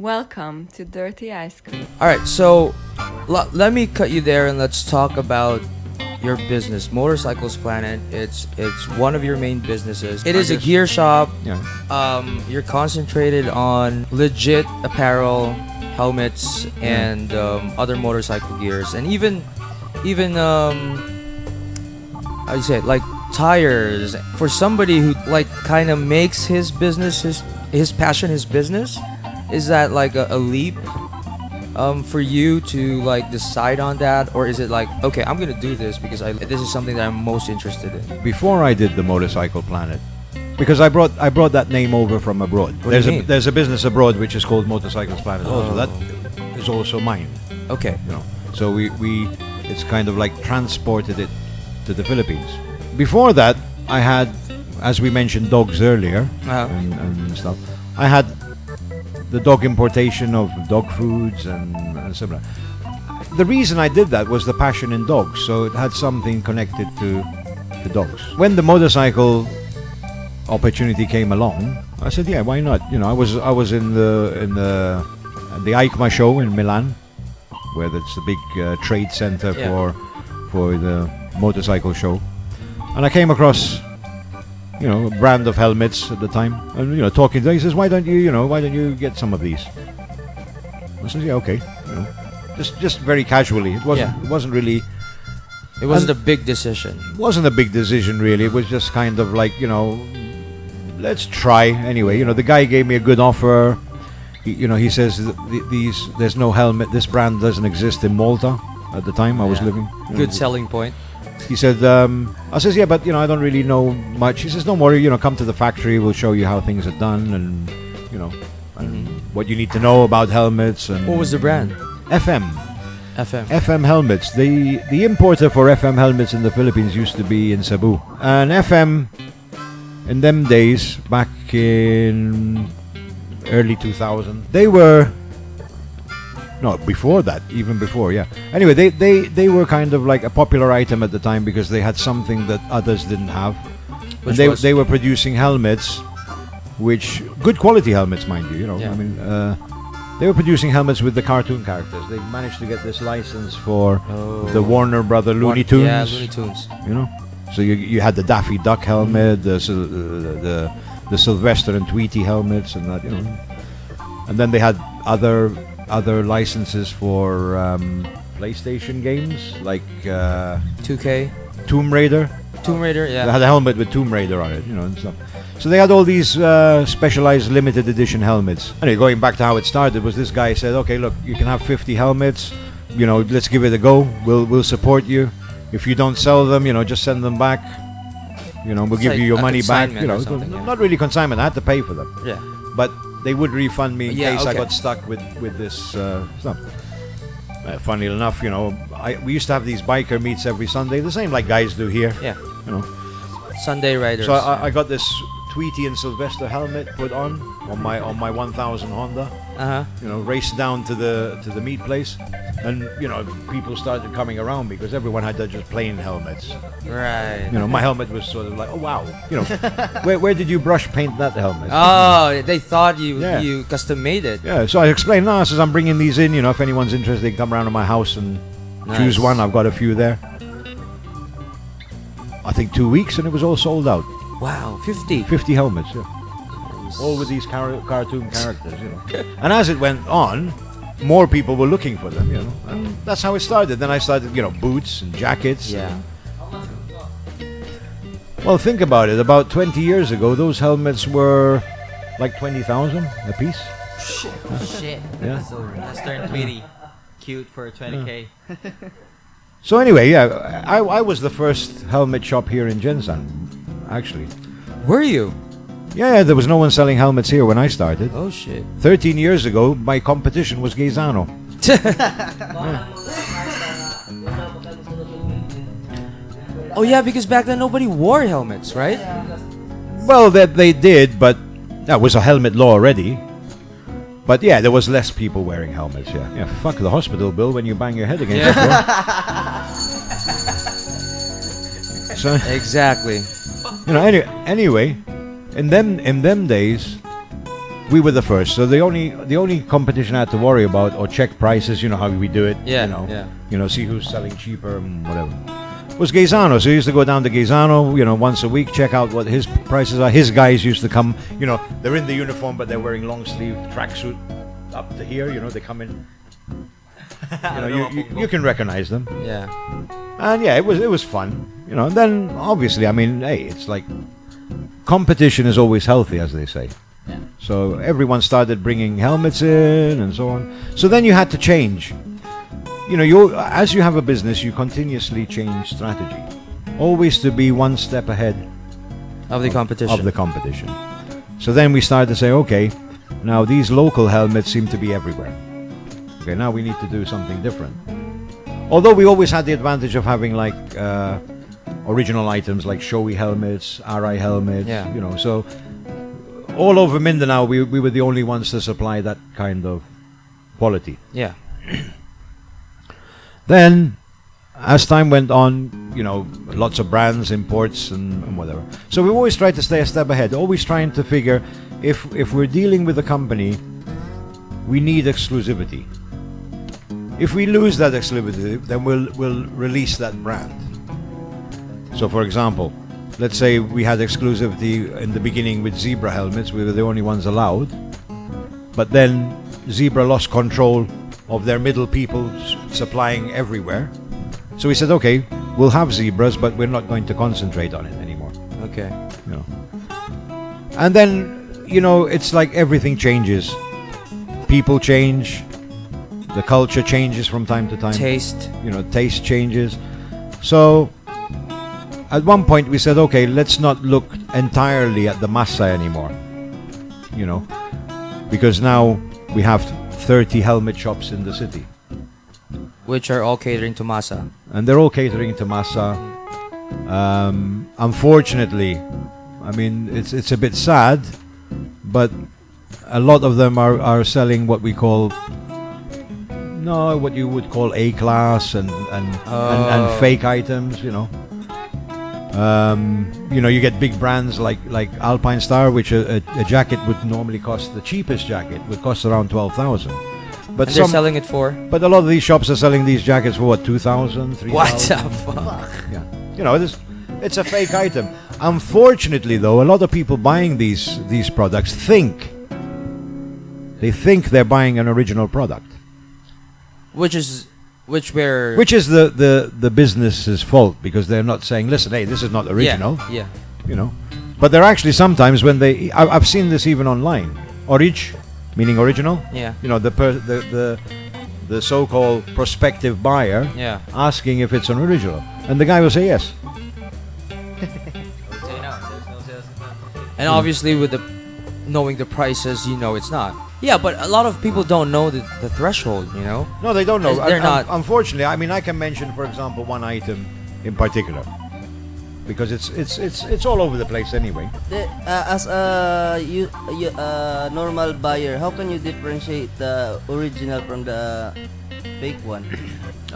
Welcome to Dirty Ice Cream. All right, so let me cut you there and let's talk about your business, Motorcycles Planet. It's one of your main businesses. It is a gear shop. Yeah. You're concentrated on legit apparel, helmets, and other motorcycle gears, and even how do you say it, like tires. For somebody who like kind of makes his business his passion his business, is that like a leap for you to like decide on that, or is it like, okay, I'm gonna do this because this is something that I'm most interested in? Before I did the Motorcycle Planet, because I brought that name over from abroad. What do you mean? There's a business abroad which is called Motorcycles Planet. Also, that is also mine. Okay. You know, so we it's kind of like transported it to the Philippines. Before that, I had, as we mentioned, dogs earlier and stuff. I had the dog importation of dog foods and similar. The reason I did that was the passion in dogs, so it had something connected to dogs. When the motorcycle opportunity came along, I said, yeah, why not? You know, I was in the EICMA show in Milan, where that's the big trade center for the motorcycle show, and I came across, you know, a brand of helmets at the time, and you know, talking to him, he says, why don't you get some of these? I said, yeah, okay, you know, just very casually. It wasn't really. It wasn't a big decision. It wasn't a big decision really. It was just kind of like, you know, let's try anyway. You know, the guy gave me a good offer. He says there's no helmet. This brand doesn't exist in Malta at the time I was living. Good selling point. He said, I says, yeah, but you know, I don't really know much. He says, don't worry, you know, come to the factory. We'll show you how things are done, and you know, and what you need to know about helmets. And what was the brand? FM helmets. The importer for FM helmets in the Philippines used to be in Cebu. And FM, in them days, back in early 2000, they were, no, before that, even before, yeah. Anyway, they were kind of like a popular item at the time because they had something that others didn't have. And they were producing helmets, which, good quality helmets, mind you, you know. Yeah. I mean, they were producing helmets with the cartoon characters. They managed to get this license for the Warner Brother Looney Tunes. Yeah, Looney Tunes. You know, so you had the Daffy Duck helmet, the Sylvester and Tweety helmets, and that, you know. And then they had other licenses for PlayStation games like 2K. Tomb Raider. Tomb Raider, yeah. They had a helmet with Tomb Raider on it, you know, and stuff. So they had all these specialized limited edition helmets. Anyway, going back to how it started, was this guy said, okay, look, you can have 50 helmets, you know, let's give it a go. We'll support you. If you don't sell them, you know, just send them back. You know, we'll give you your money back. You know, not really consignment. I had to pay for them. Yeah. But they would refund me in case I okay. got stuck with this stuff. Funny enough, you know, we used to have these biker meets every Sunday, the same like guys do here. Yeah. You know, Sunday riders. so I got this Tweety and Sylvester helmet put on my 1000 Honda. You know, raced down to the meat place, and you know, people started coming around because everyone had just plain helmets. Right. You know, my helmet was sort of like, oh wow, you know, where did you brush paint that helmet? Oh, they thought you Yeah. custom made it. Yeah, so I explained, no, I says, I'm bringing these in, you know, if anyone's interested, they can come around to my house and choose one. I've got a few there. I think 2 weeks and it was all sold out. Wow, 50. 50 helmets, yeah. All with these cartoon characters, you know. And as it went on, more people were looking for them, you know. And that's how it started. Then I started, you know, boots and jackets. Yeah. Well, think about it. About 20 years ago, those helmets were like 20,000 a piece. Shit. Yeah. So that's turned pretty cute for 20K. So anyway, yeah, I was the first helmet shop here in Jensan, actually. Were you? Yeah, there was no one selling helmets here when I started. Oh shit. 13 years ago, my competition was Gaisano. Oh yeah, because back then nobody wore helmets, right? Well, that they did, but that was a helmet law already. But yeah, there was less people wearing helmets. Yeah, yeah. Fuck the hospital bill when you bang your head against the floor. So Exactly. you know, anyway, in them days, we were the first. So the only competition I had to worry about or check prices, you know how we do it. Yeah, You know, see who's selling cheaper and whatever. Was Gaisano. So I used to go down to Gaisano, you know, once a week, check out what his prices are. His guys used to come, you know, they're in the uniform, but they're wearing long sleeve tracksuit up to here. You know, they come in. You know, you can recognize them. Yeah. And yeah, it was fun. You know, and then obviously, I mean, hey, it's like competition is always healthy, as they say. Yeah. So everyone started bringing helmets in and so on. So then you had to change. You know, as you have a business, you continuously change strategy, always to be one step ahead Of the competition. of the competition. So then we started to say, okay, now these local helmets seem to be everywhere. Okay, now we need to do something different. Although we always had the advantage of having like original items like Shoei helmets, Arai helmets, Yeah. you know, so all over Mindanao we were the only ones to supply that kind of quality. Yeah. Then, as time went on, you know, lots of brands, imports, and whatever. So we've always tried to stay a step ahead, always trying to figure if we're dealing with a company, we need exclusivity. If we lose that exclusivity, then we'll release that brand. So, for example, let's say we had exclusivity in the beginning with Zebra helmets, we were the only ones allowed, but then Zebra lost control of their middle people supplying everywhere. So we said, okay, we'll have Zebras, but we're not going to concentrate on it anymore. Okay. You know. And then, you know, it's like everything changes. People change, the culture changes from time to time. Taste. You know, taste changes. So at one point we said, okay, let's not look entirely at the massa anymore. You know, because now we have 30 helmet shops in the city. Which are all catering to masa. And they're all catering to massa. Unfortunately, I mean, it's a bit sad, but a lot of them are selling what we call, what you would call A-class and fake items, you know. You know, you get big brands like Alpine Star, which a jacket would normally cost, the cheapest jacket would cost around 12,000. But And they're selling it for? But a lot of these shops are selling these jackets for what, 2,000, 3,000? What the fuck? Yeah. You know, it's a fake item. Unfortunately, though, a lot of people buying these products think they're buying an original product. Which is the business's fault, because they're not saying, listen, hey, this is not original. Yeah. You know, but they're actually sometimes when I've seen this even online. Orig, meaning original. Yeah. You know, the so-called prospective buyer Yeah. asking if it's an original, and the guy will say yes. Say no. There's no sales. And obviously with knowing the prices, you know it's not. Yeah, but a lot of people don't know the threshold, you know? No, they don't know. They're not. Unfortunately, I mean, I can mention, for example, one item in particular, because it's all over the place anyway. As a normal buyer, how can you differentiate the original from the fake one?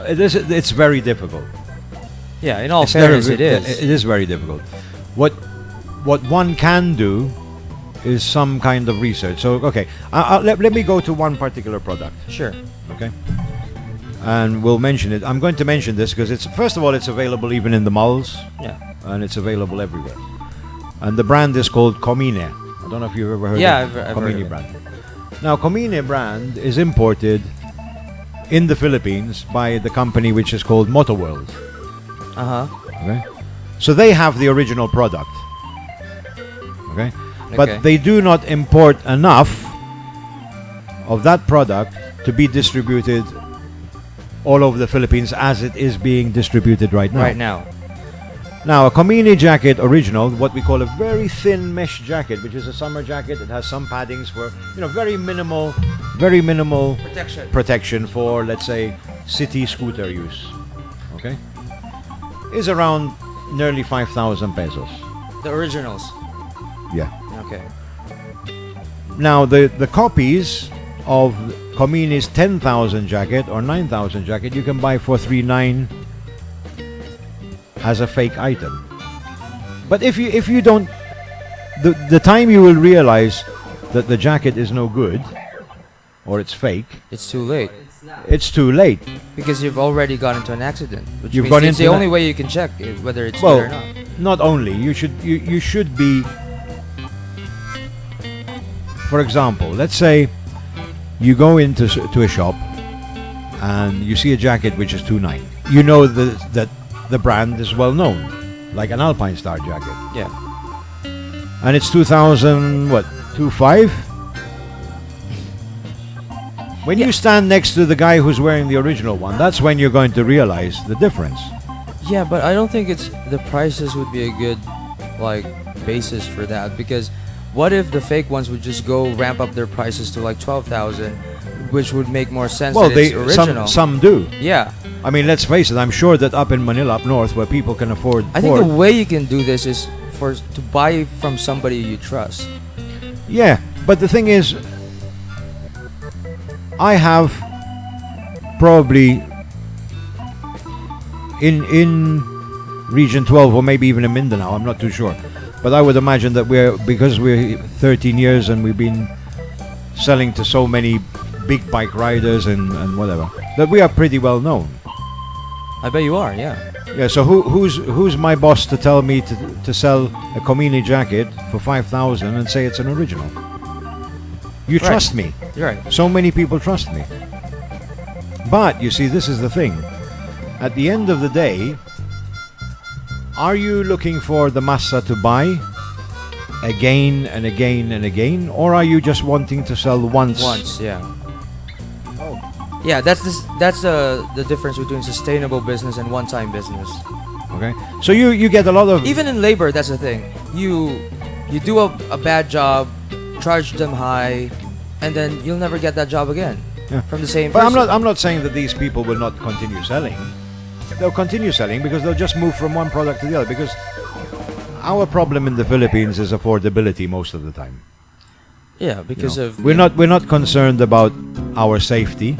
It's very difficult. Yeah, in all fairness, it is. It is very difficult. What one can do is some kind of research. So, okay, let me go to one particular product. Sure. Okay, and we'll mention it. I'm going to mention this because first of all, it's available even in the malls. Yeah. And it's available everywhere. And the brand is called Comine. I don't know if you've ever heard Yeah, of I've Comine heard of it. brand. Now, Comine brand is imported in the Philippines by the company which is called Motoworld. Uh-huh. Okay, so they have the original product. Okay, Okay. but they do not import enough of that product to be distributed all over the Philippines as it is being distributed right now. Right now. Now, a Comini jacket original, what we call a very thin mesh jacket, which is a summer jacket. It has some paddings for, very minimal protection for, let's say, city scooter use. Okay, is around nearly 5,000 pesos. The originals. Yeah. Okay. Now, the copies of Comini's 10,000 jacket or 9,000 jacket, you can buy for 3,900 as a fake item. But if you don't, the time you will realize that the jacket is no good or it's fake, It's too late it's too late. because you've already got into an accident. Which You've means gone it's the into only way you can check whether it's Well, good or not. not only you should be. For example, let's say you go into to a shop and you see a jacket which is 2.9. You know that the brand is well known, like an Alpine Star jacket, Yeah. and it's 2000 what 2.5. When you stand next to the guy who's wearing the original one, that's when you're going to realize the difference. Yeah, but I don't think it's the prices would be a good like basis for that, because what if the fake ones would just go ramp up their prices to like 12,000, which would make more sense Well, that it's original. some do. Yeah. I mean, let's face it. I'm sure that up in Manila, up north, where people can afford. I think the way you can do this is to buy from somebody you trust. Yeah, but the thing is, I have probably in Region 12 or maybe even in Mindanao, I'm not too sure, but I would imagine that because we're 13 years and we've been selling to so many big bike riders and whatever, that we are pretty well known. I bet you are, yeah. Yeah, so who's my boss to tell me to sell a Comini jacket for 5,000 and say it's an original? You Right. trust me. You're right. So many people trust me. But you see, this is the thing. At the end of the day, are you looking for the massa to buy again and again and again, or are you just wanting to sell once? Once, yeah. Yeah, that's the difference between sustainable business and one-time business. Okay. So you get a lot of Even in labor, that's the thing. You do a bad job, charge them high, and then you'll never get that job again Yeah. from the same But person. I'm not saying that these people will not continue selling. They'll continue selling because they'll just move from one product to the other, because our problem in the Philippines is affordability most of the time. Yeah, because of We're not concerned about our safety.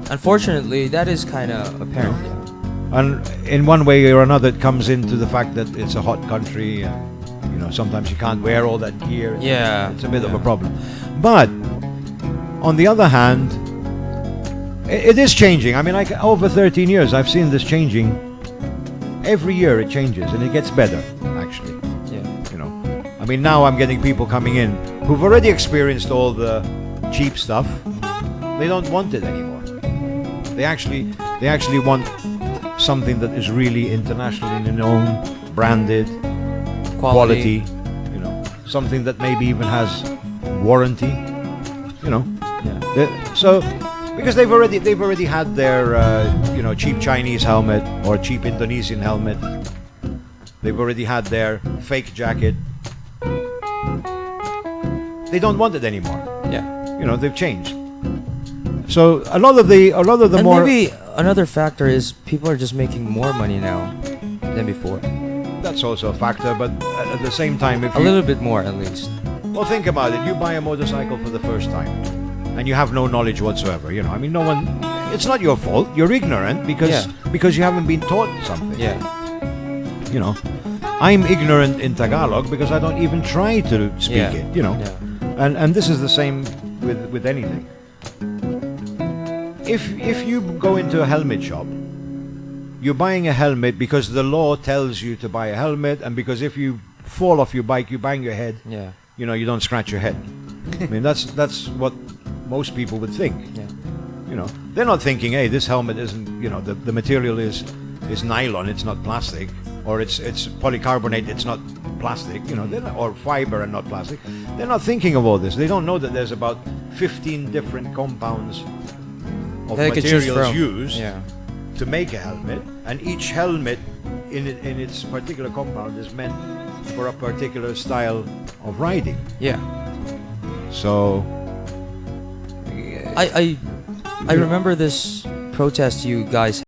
Unfortunately, that is kind of apparent. And in one way or another, it comes into the fact that it's a hot country, and sometimes you can't wear all that gear. Yeah. It's a bit of a problem. But on the other hand, it is changing. I mean, like over 13 years, I've seen this changing. Every year it changes and it gets better, actually. Yeah. I mean, now I'm getting people coming in who've already experienced all the cheap stuff. They don't want it anymore. They actually want something that is really internationally known, branded, quality, something that maybe even has warranty, Yeah. So because they've already had their cheap Chinese helmet or cheap Indonesian helmet, they've already had their fake jacket. They don't want it anymore. Yeah. They've changed. So a lot of the And more maybe another factor is people are just making more money now than before. that's also a factor, but at the same time, if A little bit more, at least. well, think about it. You buy a motorcycle for the first time, and you have no knowledge whatsoever. I mean, no one. It's not your fault. You're ignorant because you haven't been taught something. Yeah. I'm ignorant in Tagalog because I don't even try to speak Yeah. it. Yeah. And this is the same with anything. If you go into a helmet shop, you're buying a helmet because the law tells you to buy a helmet, and because if you fall off your bike, you bang your head. Yeah. You don't scratch your head. I mean, that's what most people would think. Yeah. They're not thinking, hey, this helmet isn't, the material is nylon, it's not plastic, or it's polycarbonate, it's not plastic, or fiber and not plastic. They're not thinking of all this. They don't know that there's about 15 different compounds of That they could choose materials from. used Yeah. to make a helmet, and each helmet in its particular compound is meant for a particular style of riding. Yeah. So I remember this protest you guys